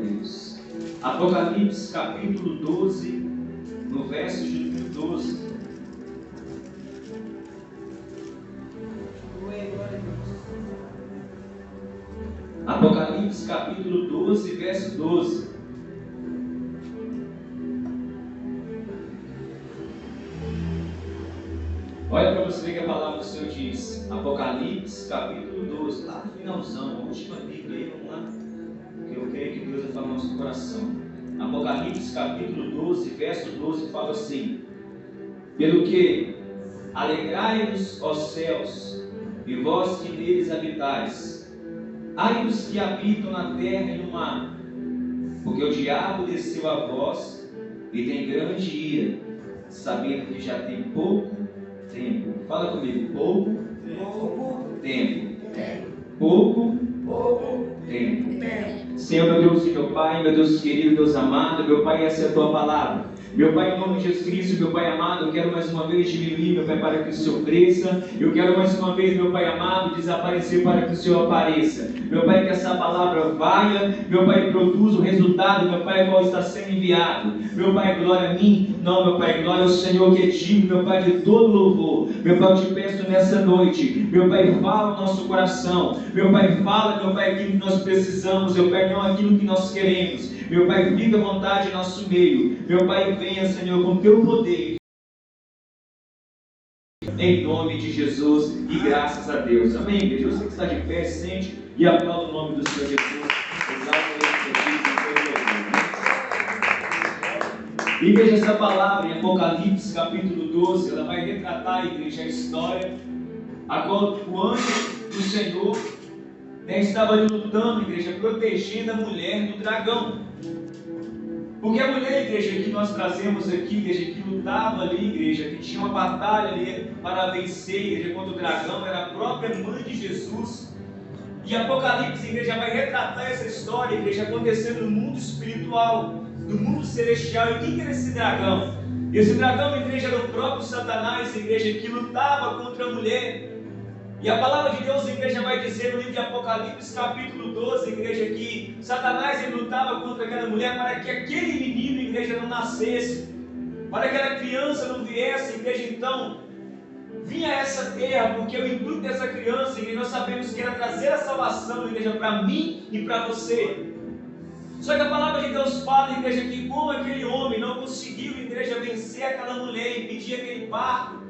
Deus. Apocalipse capítulo 12, no verso de número 12. Apocalipse capítulo 12, verso 12. Olha para você ver que a palavra do Senhor diz. Apocalipse capítulo 12, lá no finalzão, a última Bíblia aí, vamos lá. Porque eu creio que Deus vai falar no nosso coração. Apocalipse capítulo 12, verso 12 fala assim: pelo que alegrai-vos, ó céus, e vós que neles habitais, ai dos que habitam na terra e no mar, porque o diabo desceu a vós e tem grande ira, sabendo que já tem pouco tempo. Fala comigo, pouco tempo. Pouco tempo. Senhor, meu Deus e meu Pai, meu Deus querido, Deus amado, meu Pai, essa é a tua palavra. Meu Pai, em nome de Jesus Cristo, meu Pai amado, eu quero mais uma vez diminuir, meu Pai, para que o Senhor cresça. Eu quero mais uma vez, meu Pai amado, desaparecer para que o Senhor apareça. Meu Pai, que essa palavra valha, meu Pai, produza o resultado, meu Pai, qual está sendo enviado. Meu Pai, glória a mim. Não, meu Pai, glória ao Senhor que é digno, meu Pai, de todo louvor. Meu Pai, eu te peço nessa noite, meu Pai, fala o nosso coração. Meu Pai, fala, meu Pai, aquilo que nós precisamos, meu Pai, não aquilo que nós queremos. Meu Pai, fica à vontade em nosso meio. Meu Pai, venha, Senhor, com teu poder. Em nome de Jesus e graças a Deus. Amém, igreja? Você que está de pé, sente e aplauda o nome do Senhor Jesus. Igreja, essa palavra em Apocalipse capítulo 12, ela vai retratar, igreja, a história a qual o anjo do Senhor estava ali lutando, igreja, protegendo a mulher do dragão. Porque a mulher, igreja, que nós trazemos aqui, igreja, que lutava ali, igreja, que tinha uma batalha ali para vencer, igreja, contra o dragão, era a própria mãe de Jesus. E Apocalipse, igreja, vai retratar essa história, igreja, acontecendo no mundo espiritual, no mundo celestial. E quem era esse dragão? Esse dragão, igreja, era o próprio Satanás, igreja, que lutava contra a mulher. E a palavra de Deus, igreja, vai dizer no livro de Apocalipse, capítulo 12, igreja, que Satanás ele lutava contra aquela mulher para que aquele menino, igreja, não nascesse, para que aquela criança não viesse, igreja. Então, vinha essa terra, porque o intuito dessa criança, igreja, nós sabemos que era trazer a salvação, igreja, para mim e para você. Só que a palavra de Deus fala, igreja, que como aquele homem não conseguiu, igreja, vencer aquela mulher, impedir aquele parto,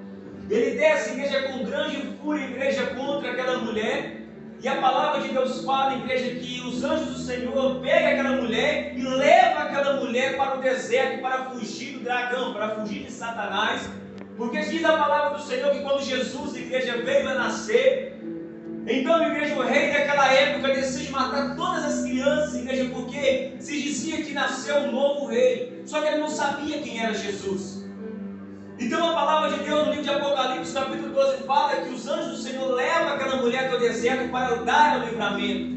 ele desce, igreja, com grande fúria, igreja, contra aquela mulher. E a palavra de Deus fala, igreja, que os anjos do Senhor pegam aquela mulher e levam aquela mulher para o deserto, para fugir do dragão, para fugir de Satanás. Porque diz a palavra do Senhor que quando Jesus, igreja, veio a nascer, então, igreja, o rei daquela época decide matar todas as crianças, igreja, porque se dizia que nasceu um novo rei. Só que ele não sabia quem era Jesus. Então a palavra de Deus no livro de Apocalipse capítulo 12 fala que os anjos do Senhor levam aquela mulher ao deserto para dar o livramento.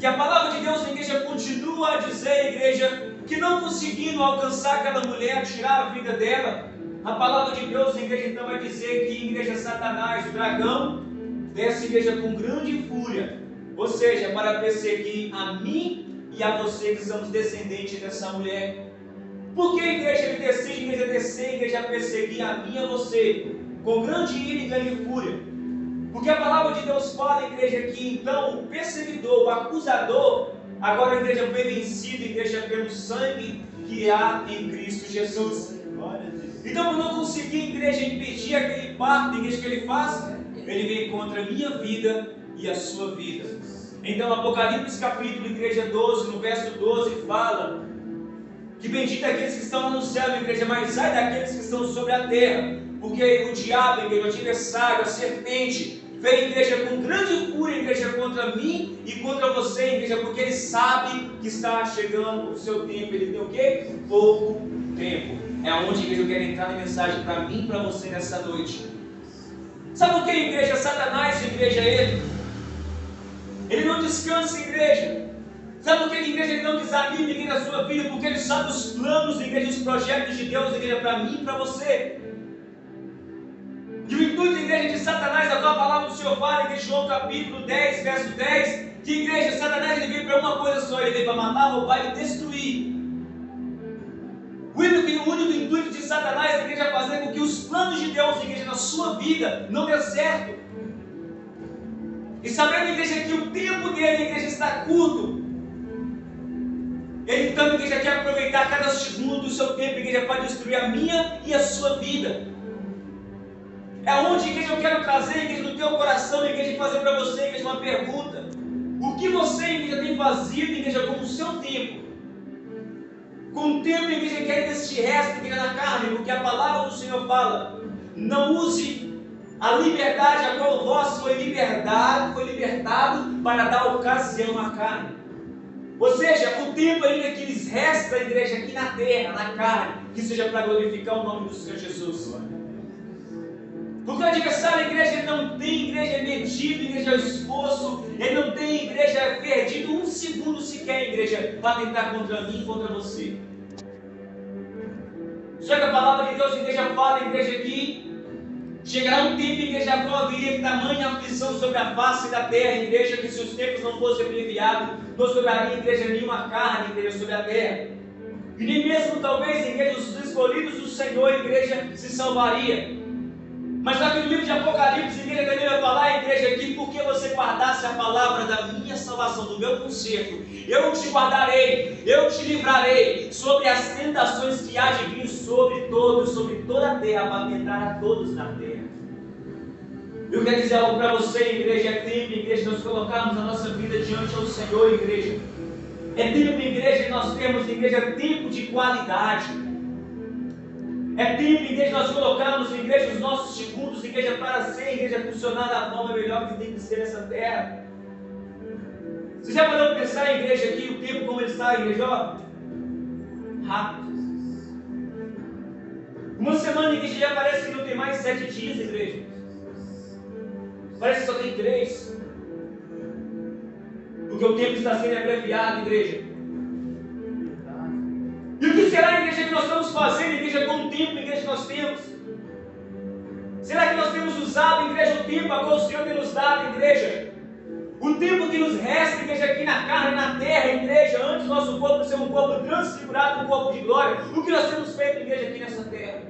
E a palavra de Deus na igreja continua a dizer, igreja, que não conseguindo alcançar aquela mulher, tirar a vida dela, a palavra de Deus na igreja então vai dizer que igreja Satanás, o dragão, desce, igreja, com grande fúria, ou seja, para perseguir a mim e a você que somos descendentes dessa mulher. Por que, igreja, ele decide, igreja, descer, igreja, a perseguir a mim e a você, com grande ira e grande fúria? Porque a palavra de Deus fala, igreja, que então o perseguidor, o acusador, agora a igreja foi vencido, igreja, pelo sangue que há em Cristo Jesus. Então, por não conseguir, igreja, impedir aquele parto, igreja, que ele faz, ele vem contra a minha vida e a sua vida. Então, Apocalipse capítulo, igreja 12, no verso 12, fala que bendito é aqueles que estão lá no céu, igreja, mas ai daqueles que estão sobre a terra, porque o diabo, igreja, o adversário, a serpente, vem, igreja, com grande fúria, igreja, contra mim e contra você, igreja, porque ele sabe que está chegando o seu tempo. Ele tem o quê? Pouco tempo. É onde, igreja, eu quero entrar na mensagem para mim e para você nessa noite. Sabe o que, igreja? Satanás, igreja, ele não descansa, igreja. Sabe por que, igreja, ele não desanima ninguém na sua vida? Porque ele sabe os planos, igreja, os projetos de Deus, igreja, para mim e para você. E o intuito, igreja, de Satanás, a tua palavra do Senhor fala, em João capítulo 10, verso 10, Que igreja, Satanás ele veio para uma coisa só, ele veio para matar, roubar e destruir. O único intuito de Satanás, a igreja, é fazer com que os planos de Deus, igreja, na sua vida, não dê certo. E sabendo, igreja, que o tempo dele, igreja, está curto. Ele então, igreja, quer aproveitar cada segundo do seu tempo, igreja, para destruir a minha e a sua vida. É onde, igreja, eu quero trazer, igreja, no teu coração, igreja, e fazer para você, igreja, uma pergunta. O que você, igreja, tem fazido, igreja, com o seu tempo? Com o tempo, igreja, que ainda se resta, igreja, na carne, porque a palavra do Senhor fala: não use a liberdade a qual vós foi libertado para dar ocasião à carne. Ou seja, o tempo ainda que lhes resta, igreja, aqui na terra, na carne, que seja para glorificar o nome do Senhor Jesus. Porque o adversário, igreja, ele não tem, igreja, medido, igreja, esforço, ele não tem, igreja, perdido um segundo sequer, igreja, para tentar contra mim e contra você. Só que a palavra de Deus, igreja, fala, igreja, que chegará um tempo, igreja, a qual haveria tamanha aflição sobre a face da terra, igreja, que se os tempos não fossem abreviados, não sobraria, igreja, nenhuma carne, igreja, sobre a terra. E nem mesmo, talvez, igreja, os escolhidos do Senhor, igreja, se salvaria. Mas só que no livro de Apocalipse, a igreja também vai falar, igreja, que porque você guardasse a palavra da minha salvação, do meu conserto, eu te guardarei, eu te livrarei sobre as tentações que há de vir sobre todos, sobre toda a terra, para tentar a todos na terra. Eu quero dizer algo para você, igreja, é tempo, igreja, nós colocarmos a nossa vida diante ao Senhor, igreja. É tempo, igreja, nós temos, igreja, tempo de qualidade. É tempo, igreja, nós colocamos, igreja, os nossos segundos, igreja, para ser, igreja, funcionar da forma melhor que tem que ser nessa terra. Você já parou para pensar, igreja, aqui, o tempo como ele está, igreja, ó? Rápido. Uma semana, igreja, já parece que não tem mais 7 dias, igreja. Parece que só tem 3. Porque o tempo está sendo abreviado, igreja. E o que será, igreja, que nós estamos fazendo, igreja, com o tempo, igreja, que nós temos? Será que nós temos usado, igreja, o tempo a qual o Senhor tem nos dado, igreja? O tempo que nos resta, igreja, aqui na carne, na terra, igreja, antes do nosso corpo ser um corpo transfigurado, um corpo de glória, o que nós temos feito, igreja, aqui nessa terra?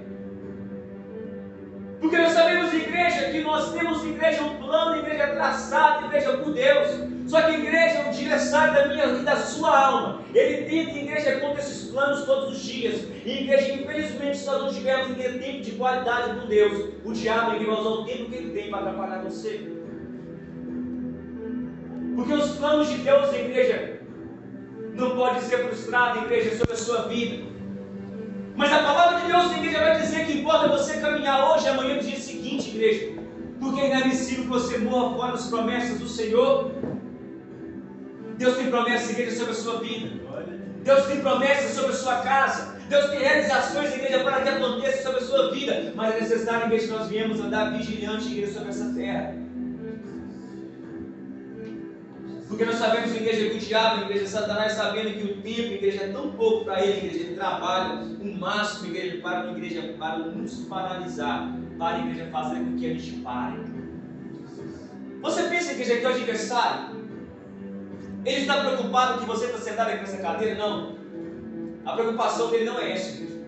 Porque nós sabemos, igreja, que nós temos, igreja, um plano, igreja, traçado, igreja, por Deus. Só que, igreja, o adversário da minha e da sua alma, ele tenta, igreja, contra esses planos todos os dias. E, igreja, infelizmente, se nós não tivermos, igreja, tempo de qualidade com Deus, o diabo, ele vai usar o tempo que ele tem para atrapalhar você. Porque os planos de Deus, igreja, não podem ser frustrados, igreja, sobre a sua vida. Mas a palavra de Deus, igreja, vai dizer que importa você caminhar hoje, amanhã, no dia seguinte, igreja. Porque é inadmissível que você morra fora das promessas do Senhor. Deus tem promessas, igreja, sobre a sua vida. Deus tem promessas sobre a sua casa. Deus tem realizações, igreja, para que aconteça sobre a sua vida. Mas é necessário, igreja, que nós viemos andar vigilante, igreja, sobre essa terra. Porque nós sabemos, igreja, que o diabo, igreja, Satanás, sabendo que o tempo, igreja, é tão pouco para ele, igreja, ele trabalha o máximo, igreja, para nos paralisar, para a igreja fazer com que a gente pare. Você pensa, igreja, que o adversário, ele está preocupado que você está sentado aqui nessa cadeira? Não. A preocupação dele não é essa, igreja.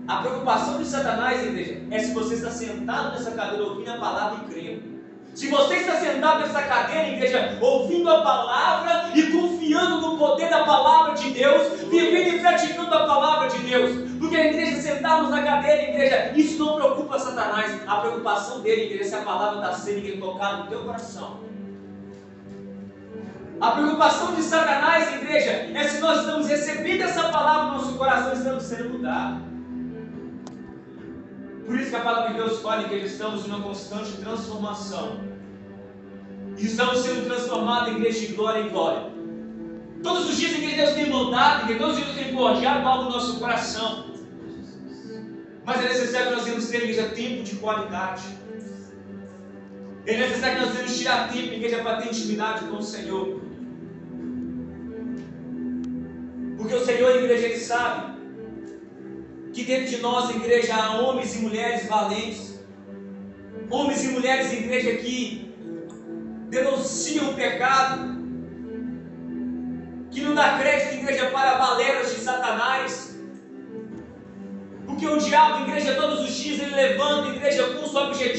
A preocupação de Satanás, igreja, é se você está sentado nessa cadeira ouvindo a palavra e crendo. Se você está sentado nessa cadeira, igreja, ouvindo a palavra e confiando no poder da palavra de Deus, vivendo e praticando a palavra de Deus. Porque a igreja, sentarmos na cadeira, igreja, isso não preocupa Satanás. A preocupação dele, igreja, é se a palavra está sendo, igreja, tocada no teu coração. A preocupação de Satanás, igreja, é se nós estamos recebendo essa palavra no nosso coração e estamos sendo mudados. Por isso que a palavra de Deus fala que estamos em uma constante transformação. E estamos sendo transformados, igreja, de glória em glória. Todos os dias, igreja, Deus tem moldado, igreja, todos os dias Deus tem forjado algo no nosso coração. Mas é necessário que nós tenhamos, igreja, tempo de qualidade. É necessário que nós tenhamos tirar tempo, igreja, para ter intimidade com o Senhor. Porque o Senhor, igreja, Ele sabe que dentro de nós, igreja, há homens e mulheres valentes, homens e mulheres, igreja, que denunciam o pecado, e não dá crédito, igreja, para balelas de Satanás. Porque o diabo, igreja, todos os dias ele levanta, igreja, com o seu objetivo.